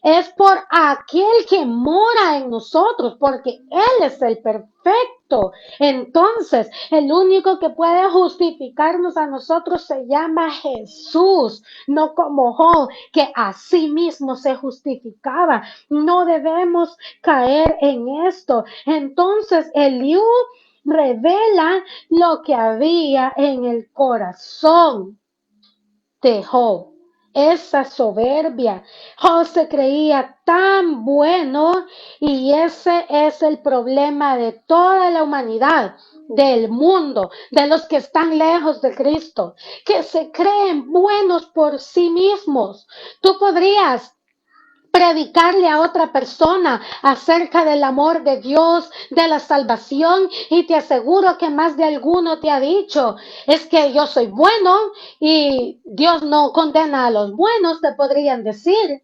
es por aquel que mora en nosotros, porque Él es el perfecto. Entonces, el único que puede justificarnos a nosotros se llama Jesús, no como Job, que a sí mismo se justificaba. No debemos caer en esto. Entonces, Eliú revela lo que había en el corazón de Job, esa soberbia. Job se creía tan bueno y ese es el problema de toda la humanidad, del mundo, de los que están lejos de Cristo, que se creen buenos por sí mismos. Tú podrías predicarle a otra persona acerca del amor de Dios, de la salvación, y te aseguro que más de alguno te ha dicho, es que yo soy bueno y Dios no condena a los buenos, te podrían decir.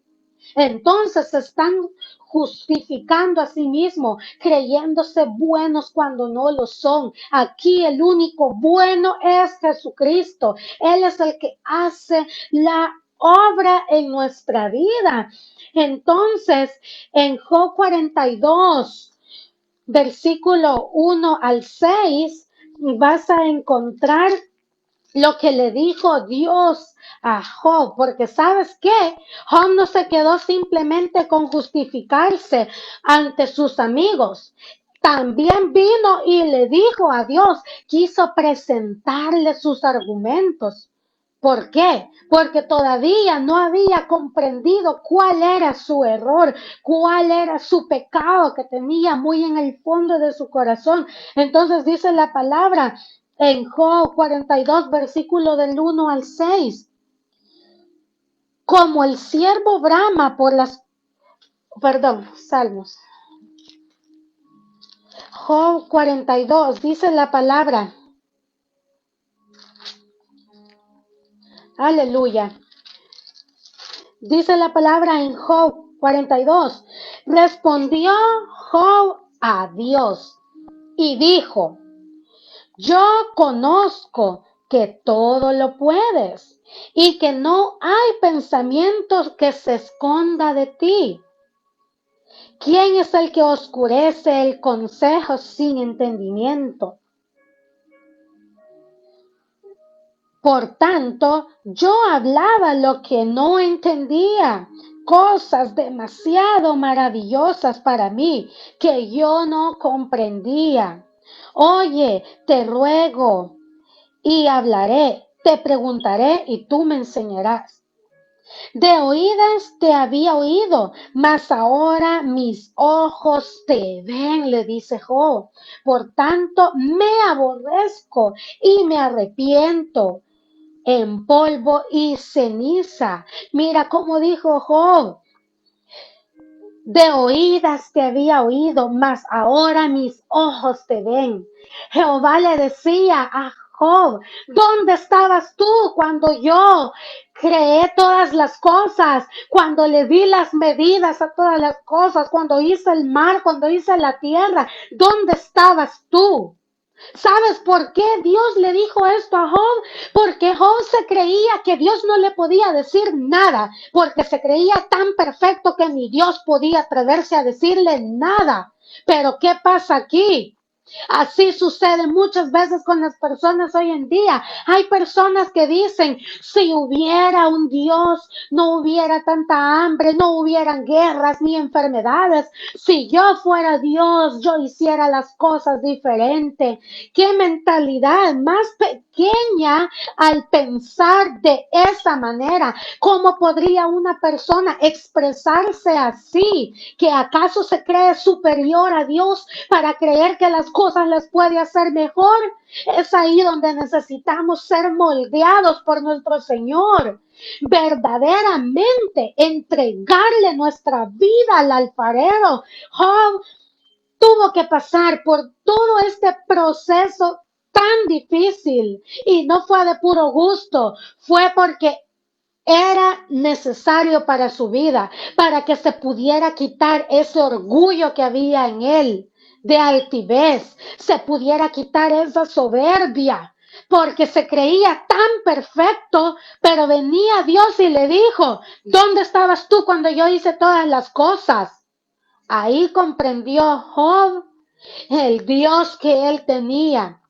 Entonces se están justificando a sí mismos, creyéndose buenos cuando no lo son. Aquí el único bueno es Jesucristo. Él es el que hace la obra en nuestra vida. Entonces, en Job 42, versículo 1 al 6, vas a encontrar lo que le dijo Dios a Job, porque ¿sabes qué? Job no se quedó simplemente con justificarse ante sus amigos. También vino y le dijo a Dios, quiso presentarle sus argumentos. ¿Por qué? Porque todavía no había comprendido cuál era su error, cuál era su pecado que tenía muy en el fondo de su corazón. Entonces dice la palabra en Job 42, versículo del 1 al 6. Como el siervo brama por las, Salmos. Job 42, dice la palabra. Aleluya. Dice la palabra en Job 42. Respondió Job a Dios y dijo, yo conozco que todo lo puedes y que no hay pensamientos que se esconda de ti. ¿Quién es el que oscurece el consejo sin entendimiento? Por tanto, yo hablaba lo que no entendía, cosas demasiado maravillosas para mí que yo no comprendía. Oye, te ruego y hablaré, te preguntaré y tú me enseñarás. De oídas te había oído, mas ahora mis ojos te ven, le dice Job. Por tanto, me aborrezco y me arrepiento en polvo y ceniza. Mira cómo dijo Job. De oídas te había oído, mas ahora mis ojos te ven. Jehová le decía a Job, ¿dónde estabas tú cuando yo creé todas las cosas, cuando le di las medidas a todas las cosas, cuando hice el mar, cuando hice la tierra? ¿Dónde estabas tú? ¿Sabes por qué Dios le dijo esto a Job? Porque Job se creía que Dios no le podía decir nada, porque se creía tan perfecto que ni Dios podía atreverse a decirle nada. Pero ¿qué pasa aquí? Así sucede muchas veces con las personas hoy en día. Hay personas que dicen, si hubiera un Dios, no hubiera tanta hambre, no hubieran guerras ni enfermedades. Si yo fuera Dios, yo hiciera las cosas diferente. ¿Qué mentalidad más pequeña al pensar de esa manera? ¿Cómo podría una persona expresarse así? ¿Que acaso se cree superior a Dios para creer que las cosas las puede hacer mejor? Es ahí donde necesitamos ser moldeados por nuestro Señor. Verdaderamente entregarle nuestra vida al alfarero. Job tuvo que pasar por todo este proceso tan difícil y no fue de puro gusto, fue porque era necesario para su vida, para que se pudiera quitar ese orgullo que había en él, de altivez, se pudiera quitar esa soberbia, porque se creía tan perfecto, pero venía Dios y le dijo, ¿dónde estabas tú cuando yo hice todas las cosas? Ahí comprendió Job el Dios que él tenía,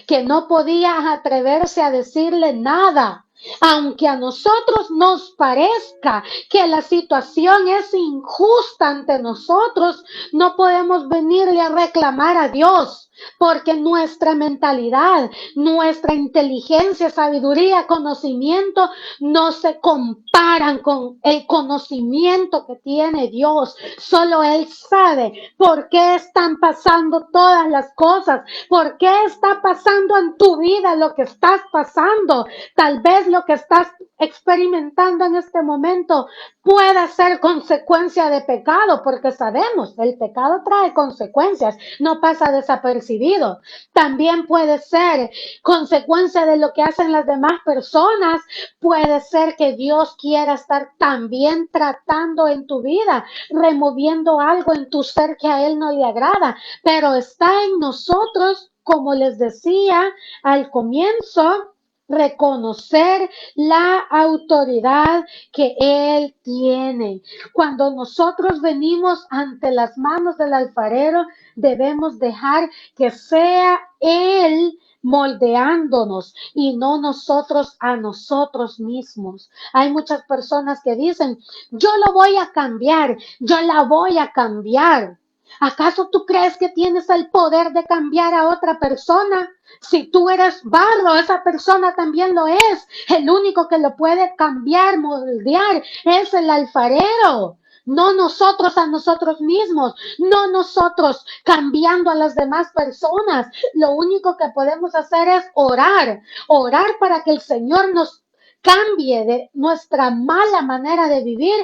que no podía atreverse a decirle nada. Aunque a nosotros nos parezca que la situación es injusta ante nosotros, no podemos venirle a reclamar a Dios, porque nuestra mentalidad, nuestra inteligencia, sabiduría, conocimiento no se comparan con el conocimiento que tiene Dios. Solo Él sabe por qué están pasando todas las cosas, por qué está pasando en tu vida lo que estás pasando. Tal vez lo que estás experimentando en este momento pueda ser consecuencia de pecado, porque sabemos, el pecado trae consecuencias, no pasa desapercibido. También puede ser consecuencia de lo que hacen las demás personas, puede ser que Dios quiera estar también tratando en tu vida, removiendo algo en tu ser que a Él no le agrada, pero está en nosotros, como les decía al comienzo, reconocer la autoridad que Él tiene. Cuando nosotros venimos ante las manos del alfarero, debemos dejar que sea Él moldeándonos y no nosotros a nosotros mismos. Hay muchas personas que dicen, yo lo voy a cambiar, yo la voy a cambiar. ¿Acaso tú crees que tienes el poder de cambiar a otra persona? Si tú eres barro, esa persona también lo es. El único que lo puede cambiar, moldear, es el alfarero. No nosotros a nosotros mismos, no nosotros cambiando a las demás personas. Lo único que podemos hacer es orar, orar para que el Señor nos cambie de nuestra mala manera de vivir,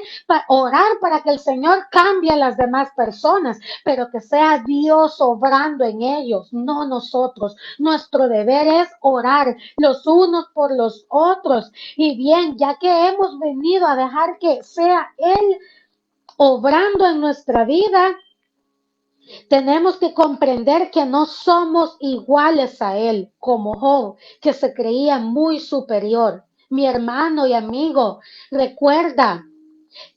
orar para que el Señor cambie a las demás personas, pero que sea Dios obrando en ellos, no nosotros. Nuestro deber es orar los unos por los otros. Y bien, ya que hemos venido a dejar que sea Él obrando en nuestra vida, tenemos que comprender que no somos iguales a Él, como Job, que se creía muy superior. Mi hermano y amigo, recuerda,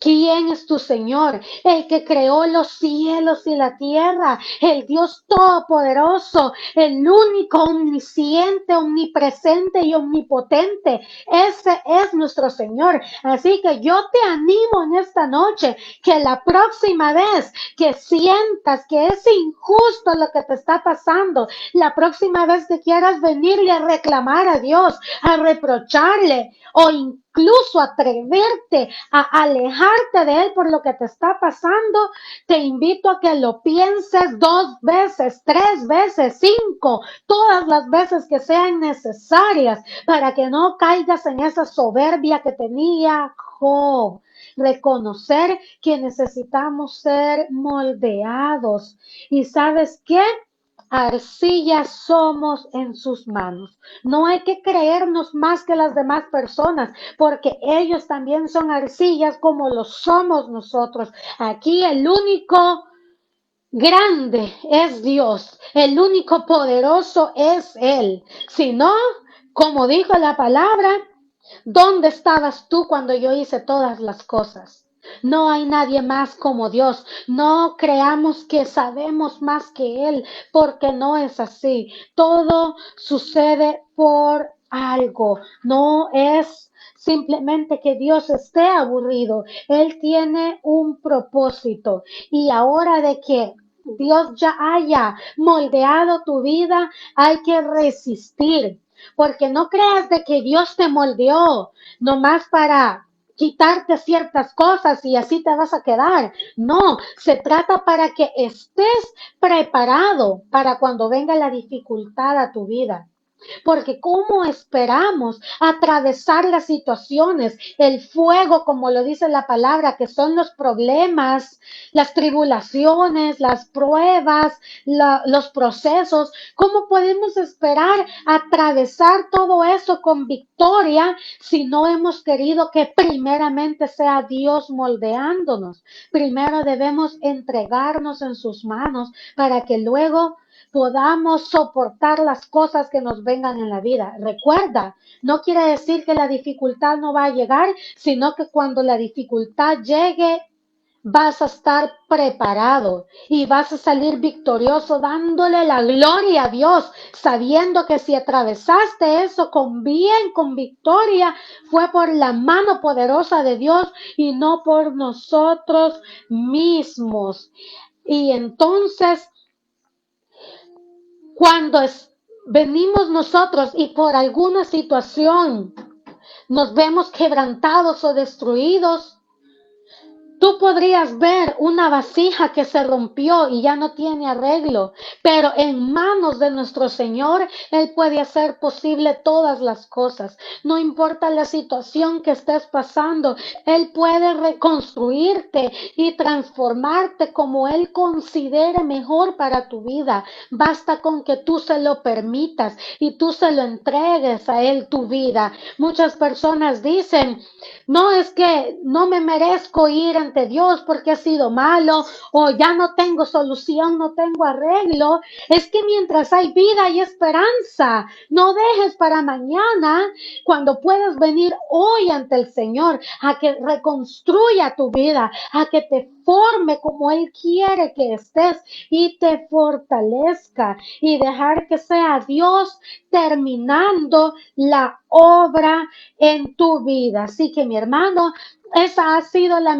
¿quién es tu Señor? El que creó los cielos y la tierra, el Dios todopoderoso, el único, omnisciente, omnipresente y omnipotente. Ese es nuestro Señor. Así que yo te animo en esta noche que la próxima vez que sientas que es injusto lo que te está pasando, la próxima vez que quieras venirle a reclamar a Dios, a reprocharle o incluso atreverte a alejarte de Él por lo que te está pasando, te invito a que lo pienses 2 veces, 3 veces, 5, todas las veces que sean necesarias para que no caigas en esa soberbia que tenía Job. Reconocer que necesitamos ser moldeados. ¿Y sabes qué? arcilla somos en sus manos. No hay que creernos más que las demás personas, porque ellos también son arcillas como lo somos nosotros. Aquí el único grande es Dios, el único poderoso es Él. Si no, como dijo la palabra, ¿dónde estabas tú cuando yo hice todas las cosas? No hay nadie más como Dios. No creamos que sabemos más que Él, porque no es así. Todo sucede por algo. No es simplemente que Dios esté aburrido. Él tiene un propósito. Y ahora de que Dios ya haya moldeado tu vida, hay que resistir. Porque no creas de que Dios te moldeó nomás para quitarte ciertas cosas y así te vas a quedar. No, se trata para que estés preparado para cuando venga la dificultad a tu vida. Porque ¿cómo esperamos atravesar las situaciones, el fuego, como lo dice la palabra, que son los problemas, las tribulaciones, las pruebas, los procesos? ¿Cómo podemos esperar atravesar todo eso con victoria si no hemos querido que primeramente sea Dios moldeándonos? Primero debemos entregarnos en sus manos para que luego podamos soportar las cosas que nos vengan en la vida. Recuerda, no quiere decir que la dificultad no va a llegar, sino que cuando la dificultad llegue, vas a estar preparado y vas a salir victorioso dándole la gloria a Dios, sabiendo que si atravesaste eso con bien, con victoria, fue por la mano poderosa de Dios y no por nosotros mismos. Y entonces cuando venimos nosotros y por alguna situación nos vemos quebrantados o destruidos, tú podrías ver una vasija que se rompió y ya no tiene arreglo, pero en manos de nuestro Señor, Él puede hacer posible todas las cosas. No importa la situación que estés pasando, Él puede reconstruirte y transformarte como Él considere mejor para tu vida. Basta con que tú se lo permitas y tú se lo entregues a Él tu vida. Muchas personas dicen, no, es que no me merezco ir ante Dios porque he sido malo o ya no tengo solución, no tengo arreglo. Es que mientras hay vida y esperanza, no dejes para mañana cuando puedas venir hoy ante el Señor a que reconstruya tu vida, a que te forme como Él quiere que estés y te fortalezca y dejar que sea Dios terminando la obra en tu vida. Así que mi hermano, esa ha sido la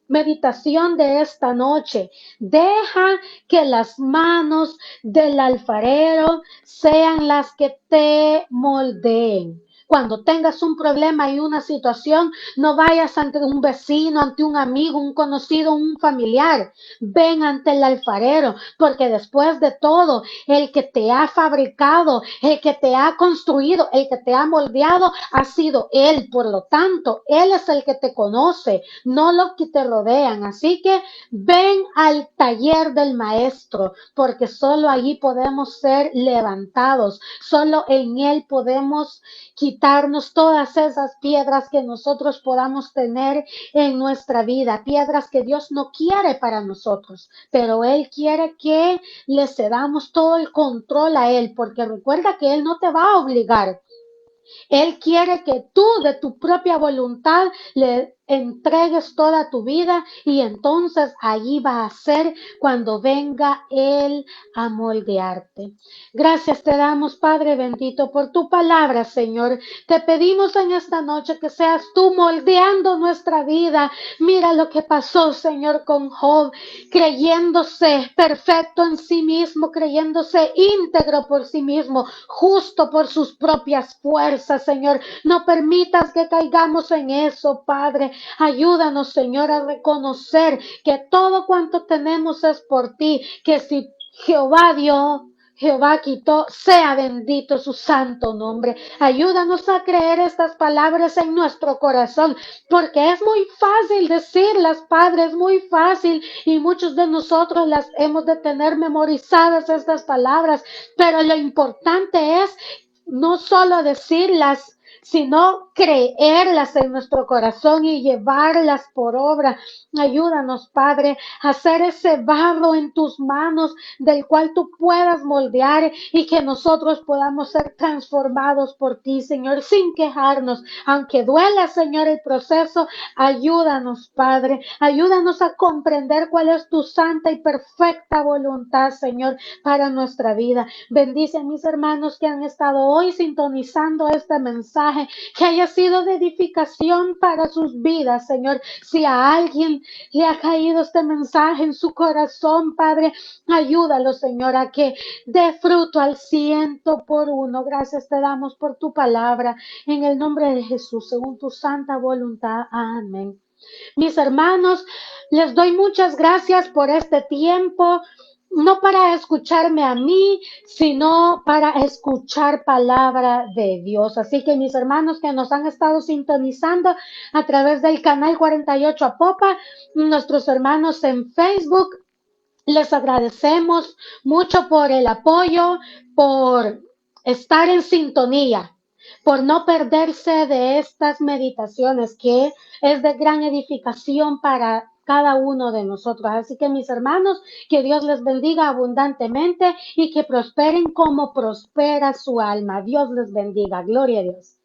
meditación de esta noche. Deja que las manos del alfarero sean las que te moldeen. Cuando tengas un problema y una situación, no vayas ante un vecino, ante un amigo, un conocido, un familiar. Ven ante el alfarero, porque después de todo, el que te ha fabricado, el que te ha construido, el que te ha moldeado, ha sido Él. Por lo tanto, Él es el que te conoce, no los que te rodean. Así que ven al taller del maestro, porque solo allí podemos ser levantados, solo en Él podemos quitarnos todas esas piedras que nosotros podamos tener en nuestra vida, piedras que Dios no quiere para nosotros, pero Él quiere que le cedamos todo el control a Él, porque recuerda que Él no te va a obligar. Él quiere que tú de tu propia voluntad le entregues toda tu vida y entonces allí va a ser cuando venga Él a moldearte. Gracias te damos, Padre bendito, por tu palabra, Señor. Te pedimos en esta noche que seas tú moldeando nuestra vida. Mira lo que pasó, Señor, con Job, creyéndose perfecto en sí mismo, creyéndose íntegro por sí mismo, justo por sus propias fuerzas, Señor. No permitas que caigamos en eso, Padre. Ayúdanos, Señor, a reconocer que todo cuanto tenemos es por ti, que si Jehová dio, Jehová quitó, sea bendito su santo nombre. Ayúdanos a creer estas palabras en nuestro corazón, porque es muy fácil decirlas, Padre, es muy fácil, y muchos de nosotros las hemos de tener memorizadas estas palabras, pero lo importante es no solo decirlas, sino creerlas en nuestro corazón y llevarlas por obra. Ayúdanos, Padre, a hacer ese barro en tus manos del cual tú puedas moldear y que nosotros podamos ser transformados por ti, Señor, sin quejarnos. Aunque duela, Señor, el proceso, ayúdanos, Padre. Ayúdanos a comprender cuál es tu santa y perfecta voluntad, Señor, para nuestra vida. Bendice a mis hermanos que han estado hoy sintonizando este mensaje, que haya sido de edificación para sus vidas, Señor. Si a alguien le ha caído este mensaje en su corazón, Padre, ayúdalo, Señor, a que dé fruto al 100 por 1. Gracias te damos por tu palabra, en el nombre de Jesús, según tu santa voluntad. Amén. Mis hermanos, les doy muchas gracias por este tiempo, no para escucharme a mí, sino para escuchar palabra de Dios. Así que mis hermanos que nos han estado sintonizando a través del canal 48 Apopa, nuestros hermanos en Facebook, les agradecemos mucho por el apoyo, por estar en sintonía, por no perderse de estas meditaciones que es de gran edificación para cada uno de nosotros. Así que mis hermanos, que Dios les bendiga abundantemente y que prosperen como prospera su alma. Dios les bendiga. Gloria a Dios.